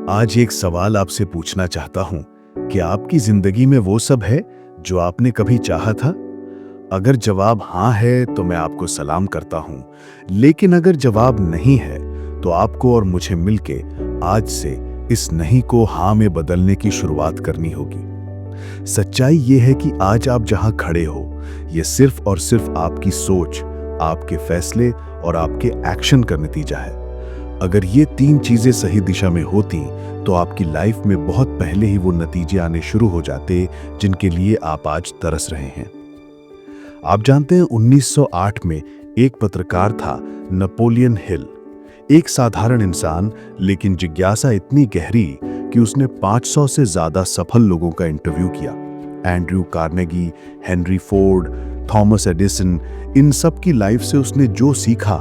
आज एक सवाल आपसे पूछना चाहता हूं कि आपकी जिंदगी में वो सब है जो आपने कभी चाहा था। अगर जवाब हाँ है तो मैं आपको सलाम करता हूं, लेकिन अगर जवाब नहीं है तो आपको और मुझे मिलके आज से इस नहीं को हाँ में बदलने की शुरुआत करनी होगी। सच्चाई ये है कि आज आप जहां खड़े हो, ये सिर्फ और सिर्फ आपकी सोच, आपके फैसले और आपके एक्शन का नतीजा है। अगर ये तीन चीजें सही दिशा में होती तो आपकी लाइफ में बहुत पहले ही वो नतीजे आने शुरू हो जाते जिनके लिए आप आज तरस रहे हैं। आप जानते हैं 1908 में एक पत्रकार था, नेपोलियन हिल। एक साधारण इंसान, लेकिन जिज्ञासा इतनी गहरी कि उसने 500 से ज्यादा सफल लोगों का इंटरव्यू किया। Andrew Carnegie, Henry Ford, Thomas Edison, इन सब की लाइफ से उसने जो सीखा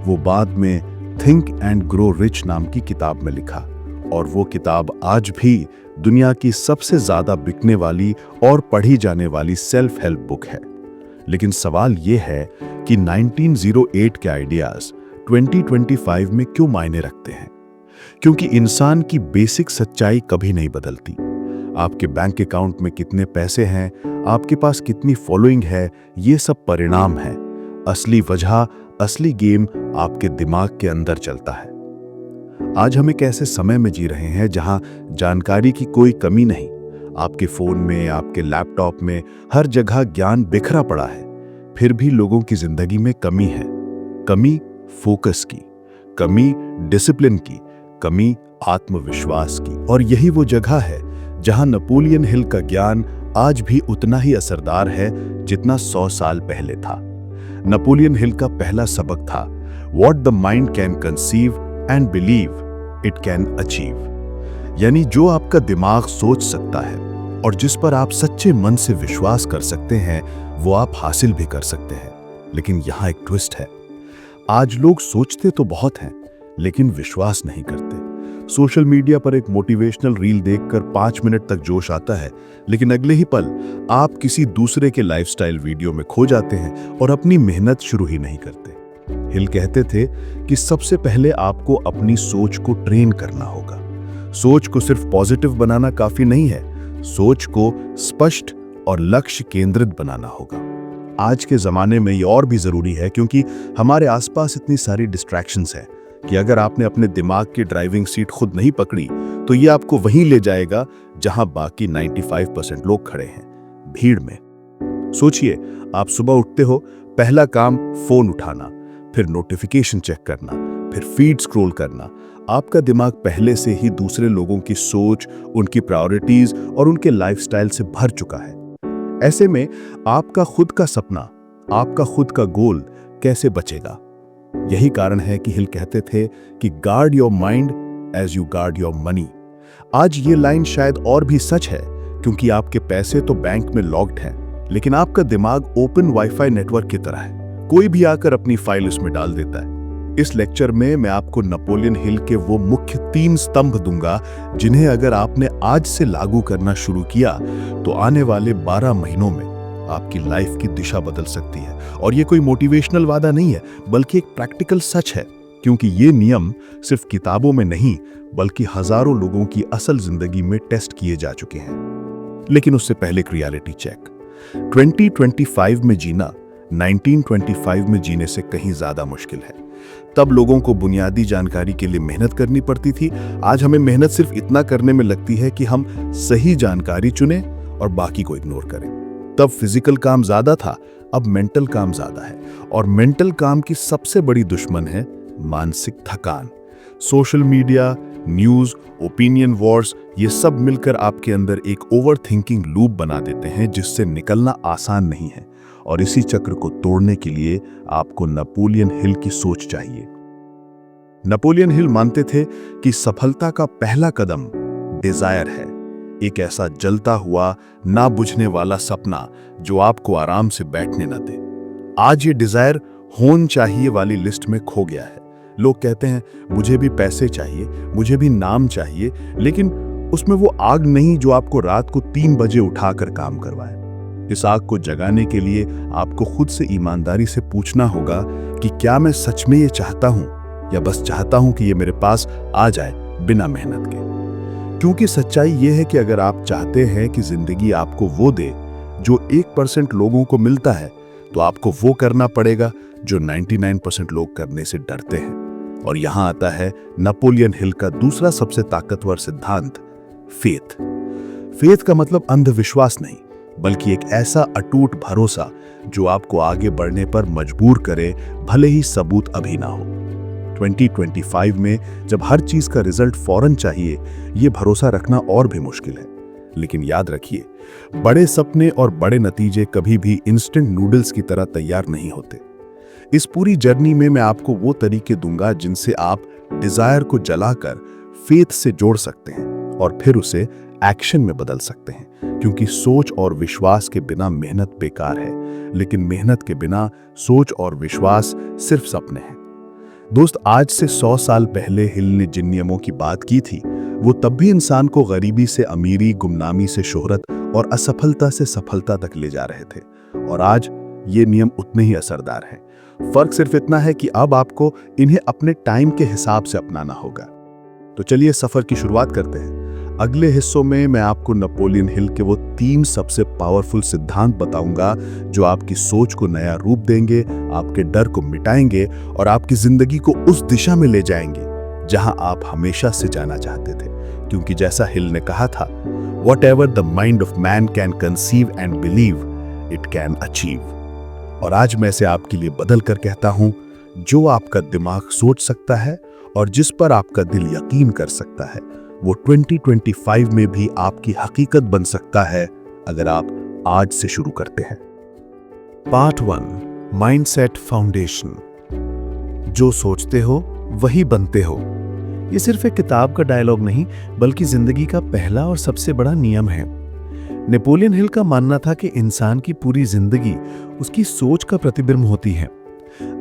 वो बाद में थिंक एंड ग्रो रिच नाम की किताब में लिखा। और वो किताब आज भी दुनिया की सबसे ज्यादा बिकने वाली और पढ़ी जाने वाली सेल्फ हेल्प बुक है। लेकिन सवाल ये है कि 1908 के आइडियाज 2025 में क्यों मायने रखते हैं? क्योंकि इंसान की बेसिक सच्चाई कभी नहीं बदलती। आपके बैंक अकाउंट में कितने पैसे हैं, आपके पास कितनी फॉलोइंग है, ये सब परिणाम है। असली वजह, असली गेम आपके दिमाग के अंदर चलता है। आज हम एक ऐसे समय में जी रहे हैं जहां जानकारी की कोई कमी नहीं। आपके फोन में, आपके लैपटॉप में, हर जगह ज्ञान बिखरा पड़ा है। फिर भी लोगों की जिंदगी में कमी है। कमी फोकस की, कमी डिसिप्लिन की, कमी आत्मविश्वास की। और यही वो जगह है जहां नेपोलियन हिल का ज्ञान आज भी उतना ही असरदार है जितना 100 साल पहले था। नेपोलियन हिल का पहला सबक था, What the mind can conceive and believe it can achieve। यानी जो आपका दिमाग सोच सकता है और जिस पर आप सच्चे मन से विश्वास कर सकते हैं वो आप हासिल भी कर सकते हैं। लेकिन यहाँ एक ट्विस्ट है। आज लोग सोचते तो बहुत हैं लेकिन विश्वास नहीं करते। सोशल मीडिया पर एक मोटिवेशनल रील देखकर 5 मिनट तक जोश आता है, लेकिन अगले ही पल आप किसी दूसरे के लाइफस्टाइल वीडियो में खो जाते हैं और अपनी मेहनत शुरू ही नहीं करते। हिल कहते थे कि सबसे पहले आपको अपनी सोच को ट्रेन करना होगा। सोच को सिर्फ पॉजिटिव बनाना काफी नहीं है, सोच को स्पष्ट और लक्ष्य केंद्रित बनाना होगा। आज के जमाने में ये और भी जरूरी है क्योंकि हमारे आसपास इतनी सारी डिस्ट्रैक्शंस हैं कि अगर आपने अपने दिमाग की ड्राइविंग सीट खुद नहीं पकड़ी तो ये आपको वहीं ले जाएगा जहां बाकी 95% लोग खड़े हैं, भीड़ में। सोचिए, आप सुबह उठते हो, पहला काम फोन उठाना, फिर नोटिफिकेशन चेक करना, फिर फीड स्क्रॉल करना। आपका दिमाग पहले से ही दूसरे लोगों की सोच, उनकी प्रायोरिटीज और उनके लाइफस्टाइल से भर चुका है। ऐसे में आपका खुद का सपना, आपका खुद का गोल कैसे बचेगा? यही कारण है कि हिल कहते थे कि guard your mind as you guard your money. आज ये लाइन शायद और भी सच है क्योंकि आपके पैसे तो बैंक में लॉक्ड हैं, लेकिन आपका दिमाग ओपन वाईफाई नेटवर्क की तरह है। कोई भी आकर अपनी फाइल इसमें डाल देता है। इस लेक्चर में मैं आपको नेपोलियन हिल के वो मुख्य 3 स्तंभ दूंगा जिन्हें अगर आपने आज से लागू करना शुरू किया तो आने वाले 12 महीनों में आपकी लाइफ की दिशा बदल सकती है। और ये कोई मोटिवेशनल वादा नहीं है, बल्कि एक प्रैक्टिकल सच है, क्योंकि ये नियम सिर्फ किताबों में नहीं बल्कि हजारों लोगों की असल जिंदगी में टेस्ट किए जा चुके हैं। लेकिन उससे पहले एक रियलिटी चेक। 2025 में जीना 1925 में जीने से कहीं ज्यादा मुश्किल है। तब लोगों को बुनियादी जानकारी के लिए मेहनत करनी पड़ती थी। आज हमें मेहनत सिर्फ इतना करने में लगती है कि हम सही जानकारी चुनें और बाकी को इग्नोर करें। तब फिजिकल काम ज्यादा था, अब मेंटल काम ज्यादा है। और मेंटल काम की सबसे बड़ी दुश्मन है मानसिक थकान। Social media, news, opinion Wars, ये सब मिलकर आपके अंदर एक ओवर थिंकिंग लूप बना देते हैं जिससे निकलना आसान नहीं है। और इसी चक्र को तोड़ने के लिए आपको नेपोलियन हिल की सोच चाहिए। नेपोलियन हिल मानते थे कि सफलता का पहला कदम डिजायर है, एक ऐसा जलता हुआ, ना बुझने वाला सपना जो आपको आराम से बैठने न दे। आज ये डिजायर होन चाहिए वाली लिस्ट में खो गया है। लोग कहते हैं मुझे भी पैसे चाहिए, मुझे भी नाम चाहिए, लेकिन उसमें वो आग नहीं जो आपको रात को 3 बजे उठाकर काम करवाए। इस आग को जगाने के लिए आपको खुद से ईमानदारी से पूछना होगा कि क्या मैं सच में ये चाहता हूं या बस चाहता हूं कि ये मेरे पास आ जाए बिना मेहनत के। क्योंकि सच्चाई यह है कि अगर आप चाहते हैं कि जिंदगी आपको वो दे जो 1% लोगों को मिलता है, तो आपको वो करना पड़ेगा जो 99% लोग करने से डरते हैं। और यहां आता है नेपोलियन हिल का दूसरा सबसे ताकतवर सिद्धांत, फेथ। फेथ का मतलब अंधविश्वास नहीं, बल्कि एक ऐसा अटूट भरोसा जो आपको आगे बढ़ने पर मजबूर करे, भले ही सबूत अभी ना हो। 2025 में जब हर चीज का रिजल्ट फौरन चाहिए, यह भरोसा रखना और भी मुश्किल है। लेकिन याद रखिए, बड़े सपने और बड़े नतीजे कभी भी इंस्टेंट नूडल्स की तरह तैयार नहीं होते। इस पूरी जर्नी में मैं आपको वो तरीके दूंगा जिनसे आप डिजायर को जलाकर फेथ से जोड़ सकते हैं और फिर उसे एक्शन में बदल सकते हैं। क्योंकि सोच और विश्वास के बिना मेहनत बेकार है, लेकिन मेहनत के बिना सोच और विश्वास सिर्फ सपने हैं। दोस्त, आज से 100 साल पहले हिल ने जिन नियमों की बात की थी, वो तब भी इंसान को गरीबी से अमीरी, गुमनामी से शोहरत और असफलता से सफलता तक ले जा रहे थे। और आज ये नियम उतने ही असरदार हैं। फर्क सिर्फ इतना है कि अब आपको इन्हें अपने टाइम के हिसाब से अपनाना होगा। तो चलिए सफर की शुरुआत करते हैं। अगले हिस्सों में मैं आपको नेपोलियन हिल के वो 3 सबसे पावरफुल सिद्धांत बताऊंगा जो आपकी सोच को नया रूप देंगे, आपके डर को मिटाएंगे और आपकी जिंदगी को उस दिशा में ले जाएंगे जहां आप हमेशा से जाना चाहते थे। क्योंकि जैसा हिल ने कहा था, "Whatever the mind of man can conceive and believe, it can achieve." और आज मैं इसे आपके लिए बदल कर कहता हूं, जो आपका दिमाग सोच सकता है और जिस पर आपका दिल यकीन कर सकता है, वो 2025 में भी आपकी हकीकत बन सकता है अगर आप आज से शुरू करते हैं। Part 1, mindset foundation. जो सोचते हो वही बनते हो। ये सिर्फ एक किताब का डायलॉग नहीं, बल्कि जिंदगी का पहला और सबसे बड़ा नियम है। नेपोलियन हिल का मानना था कि इंसान की पूरी जिंदगी उसकी सोच का प्रतिबिंब होती है।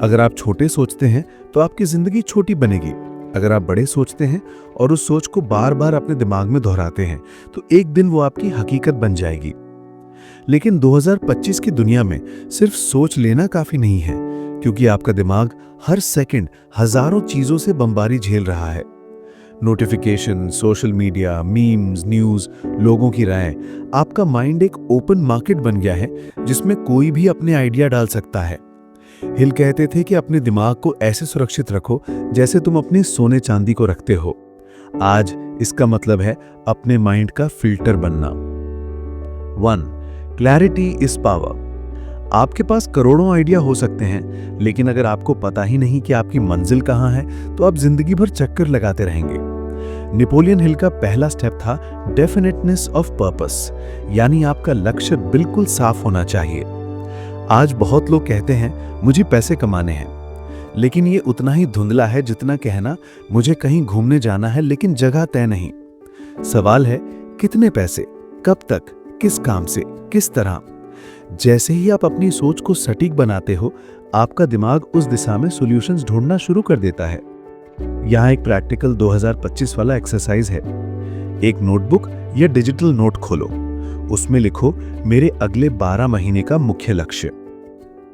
अगर आप छोटे सोचते हैं तो आपकी जिंदगी छोटी बनेगी। अगर आप बड़े सोचते हैं और उस सोच को बार बार अपने दिमाग में दोहराते हैं, तो एक दिन वो आपकी हकीकत बन जाएगी। लेकिन 2025 की दुनिया में सिर्फ सोच लेना काफी नहीं है, क्योंकि आपका दिमाग हर सेकंड हजारों चीजों से बमबारी झेल रहा है। Notification, social media, memes, news, लोगों की राय। आपका माइंड एक ओपन मार्केट बन गया है जिसमें कोई भी अपने आइडिया डाल सकता है। हिल कहते थे कि अपने दिमाग को ऐसे सुरक्षित रखो जैसे तुम अपने सोने चांदी को रखते हो। आज इसका मतलब है अपने माइंड का फिल्टर बनना। 1. Clarity is power. आपके पास करोड़ों आइडिया हो सकते हैं, लेकिन अगर आपको पता ही नहीं कि आपकी मंजिल कहां है, तो आप जिंदगी भर चक्कर लगाते रहेंगे। नेपोलियन हिल का पहला स्टेप था डेफिनेटनेस ऑफ पर्पस, यानी आपका लक्ष्य बिल्कुल साफ होना चाहिए। आज बहुत लोग कहते हैं मुझे पैसे कमाने हैं, लेकिन ये उतना ही धुंधला है जितना कहना मुझे कहीं घूमने जाना है लेकिन जगह तय नहीं। सवाल है कितने पैसे, कब तक, किस काम से, किस तरह। जैसे ही आप अपनी सोच को सटीक बनाते हो, आपका दिमाग उस दिशा में सॉल्यूशंस ढूंढना शुरू कर देता है। यहाँ एक प्रैक्टिकल 2025 वाला एक्सरसाइज है। एक नोटबुक या डिजिटल नोट खोलो, उसमें लिखो मेरे अगले 12 महीने का मुख्य लक्ष्य।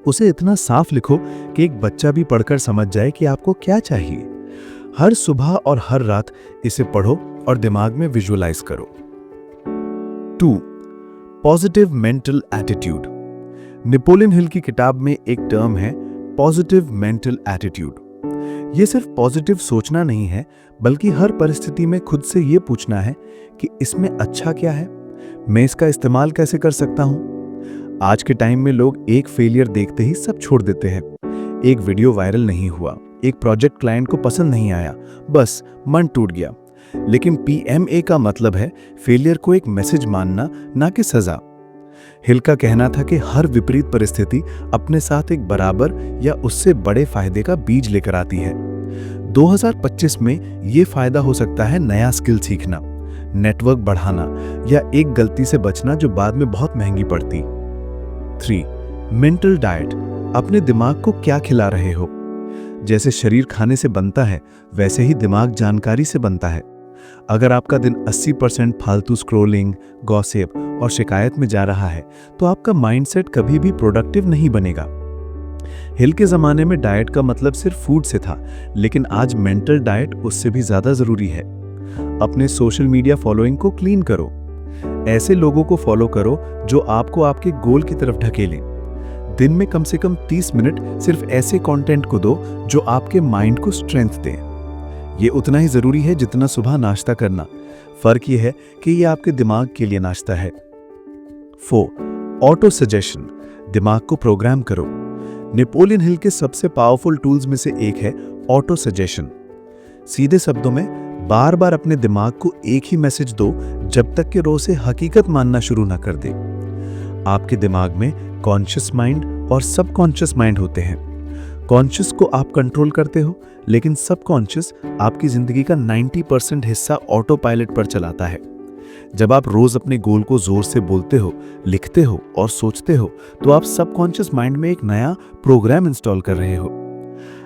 उसे इतना साफ लिखो कि एक बच्चा भी पढ़कर समझ जाए कि आपको क्या चाहिए। हर सुबह और हर रात इसे पढ़ो और दिमाग में विजुअलाइज करो। 2. Positive mental attitude. Napoleon Hill की किताब में एक टर्म है पॉजिटिव मेंटल एटीट्यूड। यह सिर्फ पॉजिटिव सोचना नहीं है, बल्कि हर परिस्थिति में खुद से यह पूछना है कि इसमें अच्छा क्या है, मैं इसका इस्तेमाल कैसे कर सकता हूं। आज के टाइम में लोग एक फेलियर देखते ही सब छोड़ देते हैं। एक वीडियो वायरल नहीं हुआ, एक प्रोजेक्ट क्लाइंट को पसंद नहीं आया, बस मन टूट गया। लेकिन PMA का मतलब है फेलियर को एक मैसेज मानना, ना कि सजा। हिल का कहना था कि हर विपरीत परिस्थिति अपने साथ एक बराबर या उससे बड़े फायदे का बीज लेकर आती है। 2025 में ये फायदा हो सकता है नया स्किल सीखना, नेटवर्क बढ़ाना या एक गलती से बचना जो बाद में बहुत महंगी पड़ती। 3. Mental diet. अपने दिमाग को क्या खिला रहे हो। जैसे शरीर खाने से बनता है, वैसे ही दिमाग जानकारी से बनता है। अगर आपका दिन 80% फालतू स्क्रॉलिंग, गॉसिप और शिकायत में जा रहा है, तो आपका माइंडसेट कभी भी प्रोडक्टिव नहीं बनेगा। हिल के जमाने में डाइट का मतलब सिर्फ फूड से था, लेकिन आज मेंटल डाइट उससे भी ज्यादा जरूरी है। अपने सोशल मीडिया फॉलोइंग को क्लीन करो। ऐसे लोगों को फॉलो करो जो आपको आपके गोल की तरफ ढकेलें। दिन में कम से कम 30 मिनट सिर्फ ऐसे कंटेंट को दो जो आपके माइंड को स्ट्रेंथ दें। ये उतना ही जरूरी है जितना सुबह नाश्ता करना। फर्क ये है कि ये आपके दिमाग के लिए नाश्ता है। 4. ऑटो सजेशन, दिमाग को प्रोग्राम करो। नेपोलियन हिल के सबसे पावरफुल टूल्स में से एक है ऑटो सजेशन। सीधे शब्दों में बार बार अपने दिमाग को एक ही मैसेज दो जब तक कि वो उसे हकीकत मानना शुरू ना कर दे। आपके दिमाग में कॉन्शियस माइंड और सबकॉन्शियस माइंड होते हैं। कॉन्शियस को आप कंट्रोल करते हो, लेकिन सबकॉन्शियस आपकी जिंदगी का 90% हिस्सा ऑटो पायलट पर चलाता है। जब आप रोज अपने गोल को जोर से बोलते हो, लिखते हो और सोचते हो, तो आप सबकॉन्शियस माइंड में एक नया प्रोग्राम इंस्टॉल कर रहे हो।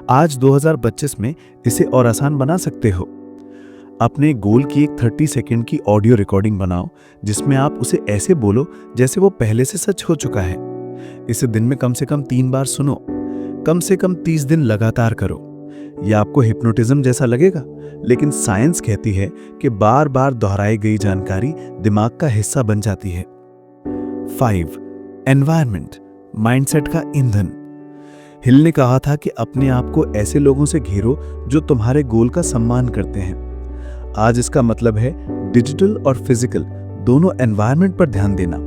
आज 2025 में इसे और आसान बना सकते हो। अपने गोल की एक 30 सेकंड की ऑडियो रिकॉर्डिंग बनाओ, जिसमें आप उसे ऐसे बोलो जैसे वो पहले से सच हो चुका है। इसे दिन में कम से कम 3 बार सुनो। कम से कम 30 दिन लगातार करो। यह आपको हिप्नोटिज्म जैसा लगेगा, लेकिन साइंस कहती है कि बार बार दोहराई गई जानकारी दिमाग का हिस्सा बन जाती है। 5. एनवायरनमेंट, माइंडसेट का ईंधन। हिल ने कहा था कि अपने आप को ऐसे लोगों से घेरो जो तुम्हारे गोल का सम्मान करते हैं। आज इसका मतलब है डिजिटल और फिजिकल दोनों एनवायरनमेंट पर ध्यान देना।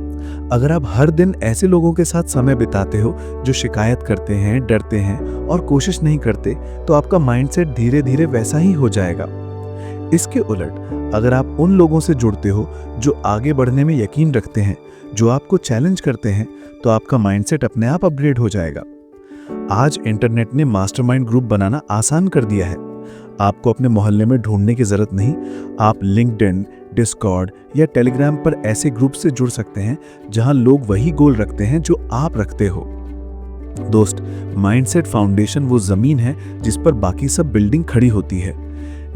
अगर आप हर दिन ऐसे लोगों के साथ समय बिताते हो जो शिकायत करते हैं, डरते हैं और कोशिश नहीं करते, तो आपका माइंडसेट धीरे धीरे वैसा ही हो जाएगा। इसके उलट अगर आप उन लोगों से जुड़ते हो जो आगे बढ़ने में यकीन रखते हैं, जो आपको चैलेंज करते हैं, तो आपका माइंडसेट अपने आप अपग्रेड हो जाएगा। आज इंटरनेट ने मास्टरमाइंड ग्रुप बनाना आसान कर दिया है। आपको अपने मोहल्ले में ढूंढने की जरूरत नहीं। आप लिंक्डइन, डिस्कॉर्ड या टेलीग्राम पर ऐसे ग्रुप से जुड़ सकते हैं जहां लोग वही गोल रखते हैं जो आप रखते हो। दोस्त, माइंडसेट फाउंडेशन वो जमीन है जिस पर बाकी सब बिल्डिंग खड़ी होती है।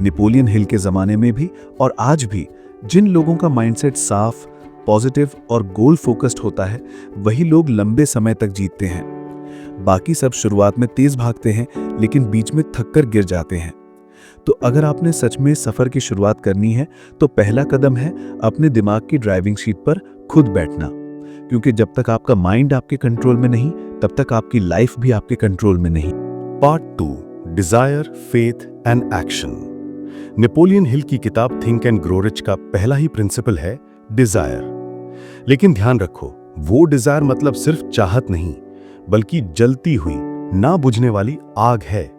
नेपोलियन हिल के जमाने में भी और आज भी जिन लोगों का माइंडसेट साफ, पॉजिटिव और गोल फोकस्ड होता है, वही लोग लंबे समय तक जीतते हैं। बाकी सब शुरुआत में तेज भागते हैं, लेकिन बीच में थककर गिर जाते हैं। तो अगर आपने सच में सफर की शुरुआत करनी है, तो पहला कदम है अपने दिमाग की ड्राइविंग सीट पर खुद बैठना। क्योंकि जब तक आपका माइंड आपके कंट्रोल में नहीं, तब तक आपकी लाइफ भी आपके कंट्रोल में नहीं। Part 2, desire, faith and action. Napoleon Hill की किताब थिंक एंड ग्रो रिच का पहला ही प्रिंसिपल है डिजायर। लेकिन ध्यान रखो, वो डिजायर मतलब सिर्फ चाहत नहीं, बल्कि जलती हुई, ना बुझने वाली आग है।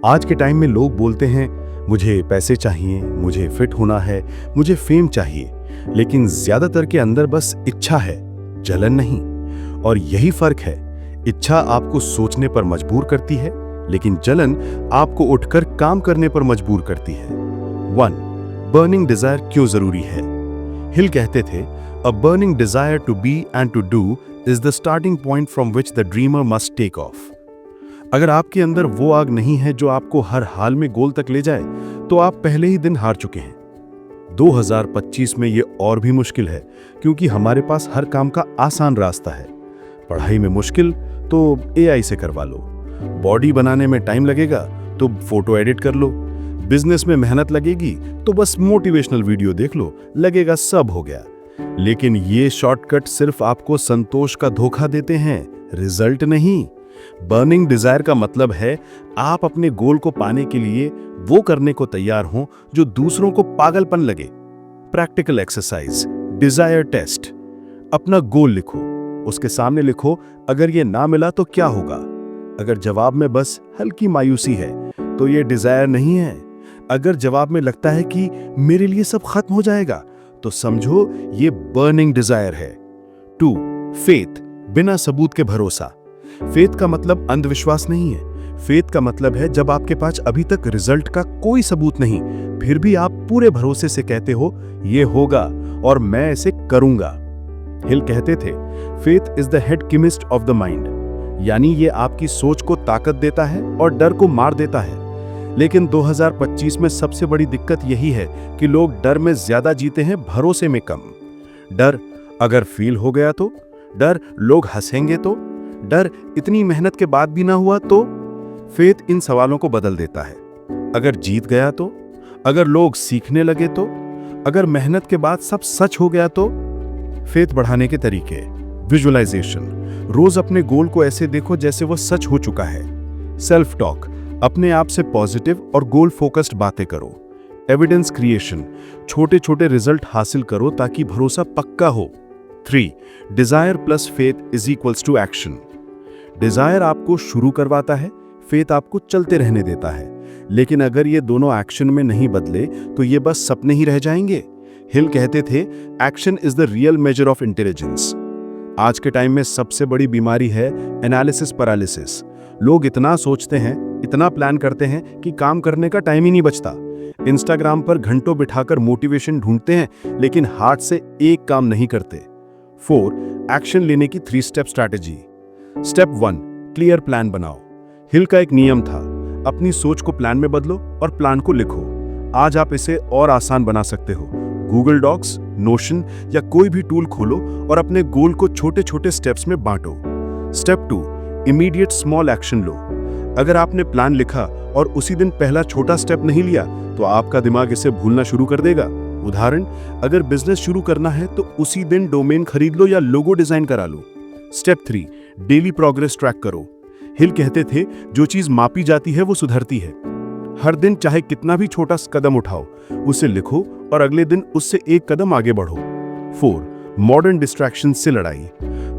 आज के टाइम में लोग बोलते हैं, मुझे पैसे चाहिए, मुझे फिट होना है, मुझे फेम चाहिए, लेकिन ज्यादातर के अंदर बस इच्छा है, जलन नहीं। और यही फर्क है। इच्छा आपको सोचने पर मजबूर करती है, लेकिन जलन आपको उठकर काम करने पर मजबूर करती है। 1. बर्निंग डिजायर क्यों जरूरी है? हिल कहते थे, a burning desire to be and to do is the starting point from which the dreamer must take off. अगर आपके अंदर वो आग नहीं है जो आपको हर हाल में गोल तक ले जाए, तो आप पहले ही दिन हार चुके हैं। 2025 में ये और भी मुश्किल है, क्योंकि हमारे पास हर काम का आसान रास्ता है। पढ़ाई में मुश्किल तो AI से करवा लो, बॉडी बनाने में टाइम लगेगा तो फोटो एडिट कर लो, बिजनेस में मेहनत लगेगी तो बस मोटिवेशनल वीडियो देख लो, लगेगा सब हो गया। लेकिन ये शॉर्टकट सिर्फ आपको संतोष का धोखा देते हैं, रिजल्ट नहीं। बर्निंग डिजायर का मतलब है आप अपने गोल को पाने के लिए वो करने को तैयार हो जो दूसरों को पागलपन लगे। Practical exercise, desire test. अपना गोल लिखो, उसके सामने लिखो, अगर ये ना मिला तो क्या होगा। अगर जवाब में बस हल्की मायूसी है तो ये डिजायर नहीं है। अगर जवाब में लगता है कि मेरे लिए सब खत्म हो जाएगा, तो समझो ये बर्निंग डिजायर है। 2. फेथ, बिना सबूत के भरोसा। फेथ का मतलब अंधविश्वास नहीं है। फेथ का मतलब है जब आपके पास अभी तक रिजल्ट का कोई सबूत नहीं, फिर भी आप पूरे भरोसे से कहते हो, ये होगा और मैं इसे करूंगा। हिल कहते थे, faith is the head chemist of the mind, यानी ये आपकी सोच को ताकत देता है और डर को मार देता है। लेकिन 2025 में सबसे बड़ी दिक्कत यही है कि लोग डर में ज्यादा जीते हैं, भरोसे में कम। डर अगर फील हो गया तो, डर लोग हंसेंगे तो, डर इतनी मेहनत के बाद भी ना हुआ तो। फेथ इन सवालों को बदल देता है। अगर जीत गया तो, अगर लोग सीखने लगे तो, अगर मेहनत के बाद सब सच हो गया तो फेथ बढ़ाने के तरीके। विजुअलाइजेशन, रोज अपने गोल को ऐसे देखो जैसे वो सच हो चुका है। सेल्फ टॉक, अपने आप से पॉजिटिव और गोल फोकस्ड बातें करो। एविडेंस क्रिएशन, छोटे छोटे रिजल्ट हासिल करो ताकि भरोसा पक्का हो। 3. Desire plus faith is equals to action. Desire आपको शुरू करवाता है, फेथ आपको चलते रहने देता है। लेकिन अगर ये दोनों एक्शन में नहीं बदले तो ये बस सपने ही रह जाएंगे। हिल कहते थे, action is the real measure of intelligence. आज के टाइम में सबसे बड़ी बीमारी है एनालिसिस पैरालिसिस। लोग इतना सोचते हैं, इतना प्लान करते हैं कि काम करने का टाइम ही नहीं बचता। इंस्टाग्राम पर घंटों बिठाकर मोटिवेशन ढूंढते हैं लेकिन हाथ से एक काम नहीं करते। 4. एक्शन लेने की 3 step strategy. Step 1, clear plan बनाओ। हिल का एक नियम था, अपनी सोच को प्लान में बदलो और प्लान को लिखो। आज आप इसे और आसान बना सकते हो। गूगल डॉक्स, नोशन या कोई भी टूल खोलो और अपने गोल को छोटे छोटे स्टेप्स में बांटो। स्टेप 2, इमीडिएट स्मॉल एक्शन लो। अगर आपने प्लान लिखा और उसी दिन पहला छोटा स्टेप नहीं लिया तो आपका दिमाग इसे भूलना शुरू कर देगा। उदाहरण, अगर बिजनेस शुरू करना है तो उसी दिन डोमेन खरीद लो या लोगो डिजाइन करा लो। स्टेप 3, डेली प्रोग्रेस ट्रैक करो। हिल कहते थे, जो चीज मापी जाती है वो सुधरती है। हर दिन चाहे कितना भी छोटा कदम उठाओ, उसे लिखो और अगले दिन उससे एक कदम आगे बढ़ो। 4. मॉडर्न डिस्ट्रैक्शन से लड़ाई।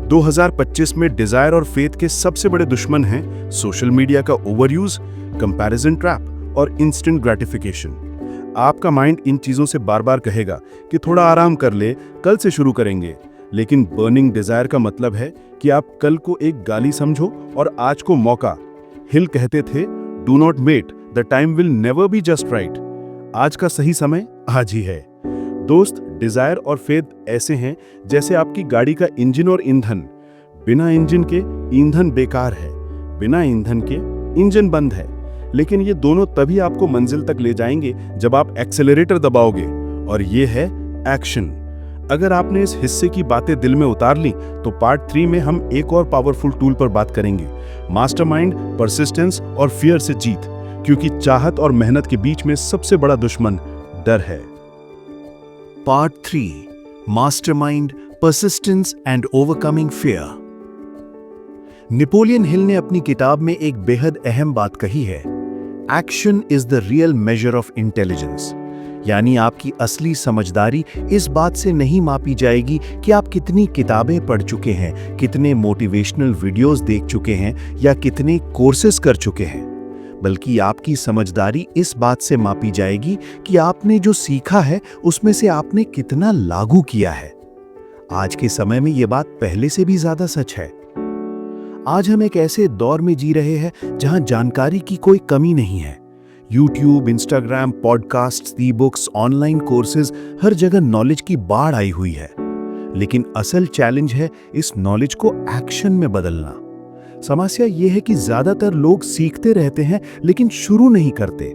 2025 में डिजायर और फेथ के सबसे बड़े दुश्मन हैं सोशल मीडिया का ओवरयूज, कंपैरिजन ट्रैप और इंस्टेंट ग्रेटिफिकेशन। आपका माइंड इन चीजों से बार बार कहेगा कि थोड़ा आराम कर ले, कल से शुरू करेंगे। लेकिन बर्निंग डिजायर का मतलब है कि आप कल को एक गाली समझो और आज को मौका। हिल कहते थे, do not wait, the time will never be just right. आज का सही समय आज ही है। दोस्त, डिजायर और फेथ ऐसे हैं जैसे आपकी गाड़ी का इंजन और ईंधन। बिना इंजन के ईंधन बेकार है, बिना ईंधन के इंजन बंद है। लेकिन ये दोनों तभी आपको मंजिल तक ले जाएंगे जब आप एक्सेलरेटर दबाओगे, और ये है एक्शन। अगर आपने इस हिस्से की बातें दिल में उतार ली तो पार्ट 3 में हम एक और पावरफुल टूल पर बात करेंगे, मास्टरमाइंड, परसिस्टेंस और फियर से जीत। क्योंकि चाहत और मेहनत के बीच में सबसे बड़ा दुश्मन डर है। Part 3, mastermind, persistence and overcoming fear. Napoleon Hill ने अपनी किताब में एक बेहद अहम बात कही है, action is the real measure of intelligence. यानी आपकी असली समझदारी इस बात से नहीं मापी जाएगी कि आप कितनी किताबें पढ़ चुके हैं, कितने मोटिवेशनल वीडियोस देख चुके हैं या कितने कोर्सेज कर चुके हैं, बल्कि आपकी समझदारी इस बात से मापी जाएगी कि आपने जो सीखा है उसमें से आपने कितना लागू किया है। आज के समय में यह बात पहले से भी ज्यादा सच है। आज हम एक ऐसे दौर में जी रहे हैं जहां जानकारी की कोई कमी नहीं है। YouTube, Instagram, podcast, e books, online courses, हर जगह नॉलेज की बाढ़ आई हुई है। लेकिन असल चैलेंज है इस नॉलेज को एक्शन में बदलना। समस्या यह है कि ज्यादातर लोग सीखते रहते हैं लेकिन शुरू नहीं करते।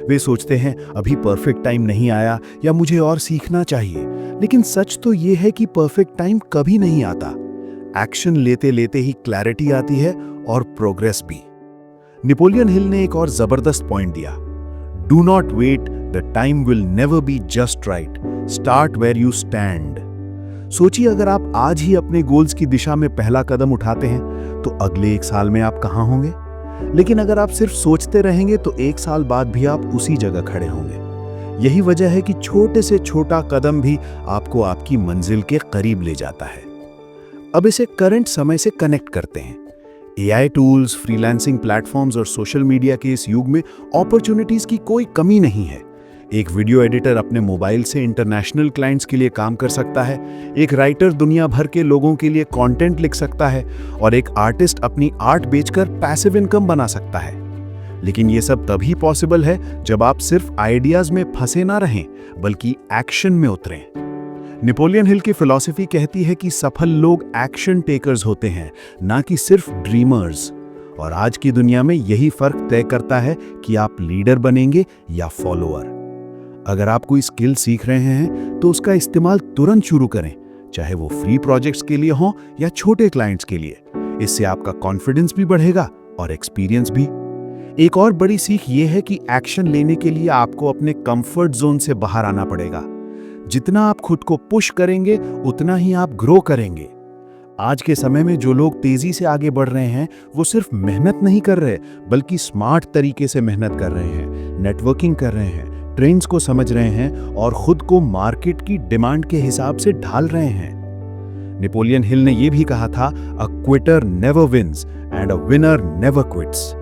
वे सोचते हैं अभी परफेक्ट टाइम नहीं आया या मुझे और सीखना चाहिए। लेकिन सच तो यह है कि परफेक्ट टाइम कभी नहीं आता। एक्शन लेते लेते ही क्लैरिटी आती है और प्रोग्रेस भी। नेपोलियन हिल ने एक और जबरदस्त पॉइंट दिया, do not wait, the time will never be just right, start where you stand. सोचिए, अगर आप आज ही अपने गोल्स की दिशा में पहला कदम उठाते हैं तो अगले 1 साल में आप कहां होंगे? लेकिन अगर आप सिर्फ सोचते रहेंगे तो 1 साल बाद भी आप उसी जगह खड़े होंगे। यही वजह है कि छोटे से छोटा कदम भी आपको आपकी मंजिल के करीब ले जाता है। अब इसे करंट समय से कनेक्ट करते हैं। एआई टूल्स, फ्रीलांसिंग प्लेटफॉर्म्स और सोशल मीडिया के इस युग में अपॉर्चुनिटीज की कोई कमी नहीं है। एक वीडियो एडिटर अपने मोबाइल से इंटरनेशनल क्लाइंट्स के लिए काम कर सकता है, एक राइटर दुनिया भर के लोगों के लिए कंटेंट लिख सकता है और एक आर्टिस्ट अपनी आर्ट बेचकर पैसिव इनकम बना सकता है। लेकिन ये सब तभी पॉसिबल है जब आप सिर्फ आइडियाज में फंसे ना रहें बल्कि एक्शन में उतरें। नेपोलियन हिल की फिलॉसफी कहती है कि सफल लोग एक्शन टेकर्स होते हैं, ना कि सिर्फ ड्रीमर्स। और आज की दुनिया में यही फर्क तय करता है कि आप लीडर बनेंगे या फॉलोअर। अगर आप कोई स्किल सीख रहे हैं तो उसका इस्तेमाल तुरंत शुरू करें, चाहे वो फ्री प्रोजेक्ट्स के लिए हो या छोटे क्लाइंट्स के लिए। इससे आपका कॉन्फिडेंस भी बढ़ेगा और एक्सपीरियंस भी। एक और बड़ी सीख ये है कि एक्शन लेने के लिए आपको अपने कंफर्ट जोन से बाहर आना पड़ेगा। जितना आप खुद को पुश करेंगे उतना ही आप ग्रो करेंगे। आज के समय में जो लोग तेजी से आगे बढ़ रहे हैं वो सिर्फ मेहनत नहीं कर रहे बल्कि स्मार्ट तरीके से मेहनत कर रहे हैं, नेटवर्किंग कर रहे हैं, ट्रेंड्स को समझ रहे हैं और खुद को मार्केट की डिमांड के हिसाब से ढाल रहे हैं। नेपोलियन हिल ने यह भी कहा था, a quitter never wins and a winner never quits.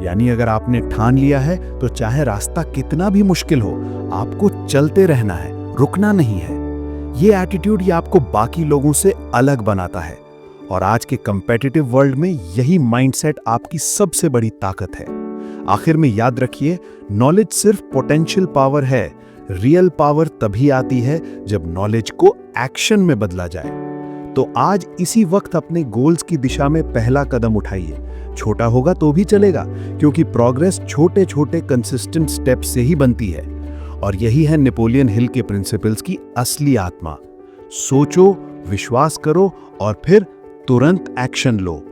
यानी अगर आपने ठान लिया है तो चाहे रास्ता कितना भी मुश्किल हो, आपको चलते रहना है, रुकना नहीं है। ये एटीट्यूड ही आपको बाकी लोगों से अलग बनाता है और आज के कंपेटिटिव वर्ल्ड में यही माइंडसेट आपकी सबसे बड़ी ताकत है। आखिर में याद रखिए, नॉलेज सिर्फ पोटेंशियल पावर है, रियल पावर तभी आती है जब नॉलेज को एक्शन में बदला जाए। तो आज इसी वक्त अपने गोल्स की दिशा में पहला कदम उठाइए। छोटा होगा तो भी चलेगा, क्योंकि प्रोग्रेस छोटे छोटे कंसिस्टेंट स्टेप्स से ही बनती है। और यही है नेपोलियन हिल के प्रिंसिपल्स की असली आत्मा। सोचो, विश्वास करो और फिर तुरंत एक्शन लो।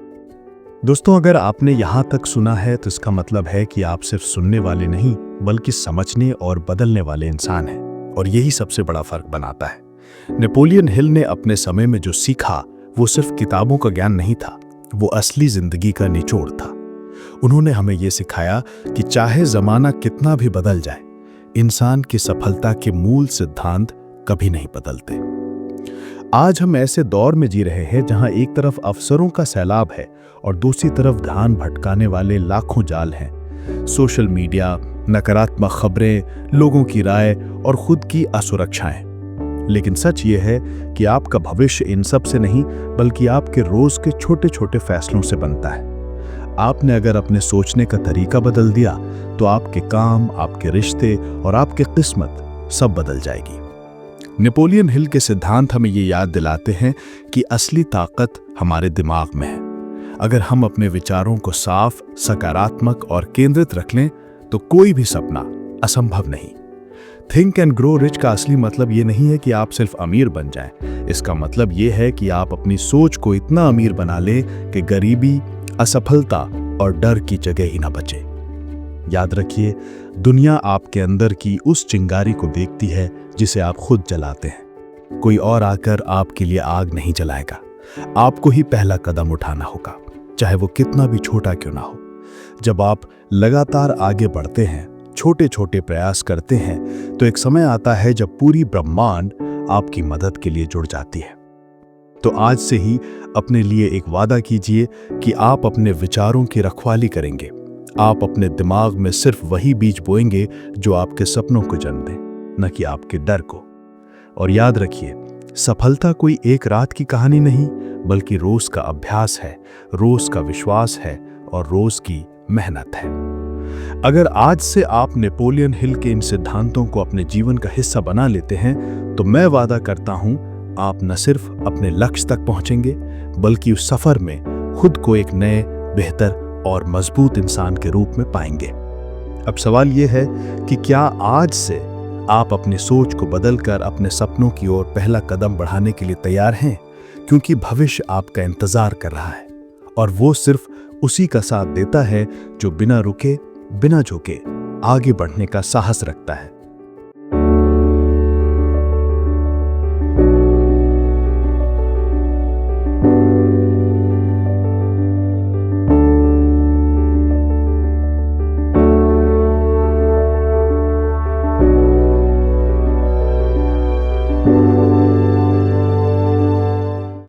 दोस्तों, अगर आपने यहां तक सुना है तो इसका मतलब है कि आप सिर्फ सुनने वाले नहीं बल्कि समझने और बदलने वाले इंसान हैं। और यही सबसे बड़ा फर्क बनाता है। नेपोलियन हिल ने अपने समय में जो सीखा वो सिर्फ किताबों का ज्ञान नहीं था, वो असली जिंदगी का निचोड़ था। उन्होंने हमें ये सिखाया कि चाहे जमाना कितना भी बदल जाए, इंसान की सफलता के मूल सिद्धांत कभी नहीं बदलते। आज हम ऐसे दौर में जी रहे हैं जहां एक तरफ अवसरों का सैलाब है और दूसरी तरफ ध्यान भटकाने वाले लाखों जाल हैं। सोशल मीडिया, नकारात्मक खबरें, लोगों की राय और खुद की असुरक्षाएं। लेकिन सच ये है कि आपका भविष्य इन सब से नहीं बल्कि आपके रोज के छोटे छोटे फैसलों से बनता है। आपने अगर अपने सोचने का तरीका बदल दिया तो आपके काम, आपके रिश्ते और आपकी किस्मत सब बदल जाएगी। नेपोलियन हिल के सिद्धांत हमें ये याद दिलाते हैं कि असली ताकत हमारे दिमाग में है। अगर हम अपने विचारों को साफ, सकारात्मक और केंद्रित रख लें तो कोई भी सपना असंभव नहीं। थिंक एंड ग्रो रिच का असली मतलब ये नहीं है कि आप सिर्फ अमीर बन जाएं। इसका मतलब ये है कि आप अपनी सोच को इतना अमीर बना लें कि गरीबी, असफलता और डर की जगह ही ना बचे। याद रखिए, दुनिया आपके अंदर की उस चिंगारी को देखती है जिसे आप खुद जलाते हैं। कोई और आकर आपके लिए आग नहीं जलाएगा। आपको ही पहला कदम उठाना होगा, चाहे वो कितना भी छोटा क्यों ना हो। जब आप लगातार आगे बढ़ते हैं, छोटे छोटे प्रयास करते हैं, तो एक समय आता है जब पूरी ब्रह्मांड आपकी मदद के लिए जुड़ जाती है। तो आज से ही अपने लिए एक वादा कीजिए कि आप अपने विचारों की रखवाली करेंगे। आप अपने दिमाग में सिर्फ वही बीज बोएंगे जो आपके सपनों को जन्म दें, न कि आपके डर को। और याद रखिए, सफलता कोई एक रात की कहानी नहीं बल्कि रोज का अभ्यास है, रोज का विश्वास है और रोज की मेहनत है। अगर आज से आप नेपोलियन हिल के इन सिद्धांतों को अपने जीवन का हिस्सा बना लेते हैं तो मैं वादा करता हूं, आप न सिर्फ अपने लक्ष्य तक पहुंचेंगे बल्कि उस सफर में खुद को एक नए, बेहतर और मजबूत इंसान के रूप में पाएंगे। अब सवाल यह है कि क्या आज से आप अपनी सोच को बदलकर अपने सपनों की ओर पहला कदम बढ़ाने के लिए तैयार हैं? क्योंकि भविष्य आपका इंतजार कर रहा है और वो सिर्फ उसी का साथ देता है जो बिना रुके, बिना झुके आगे बढ़ने का साहस रखता है।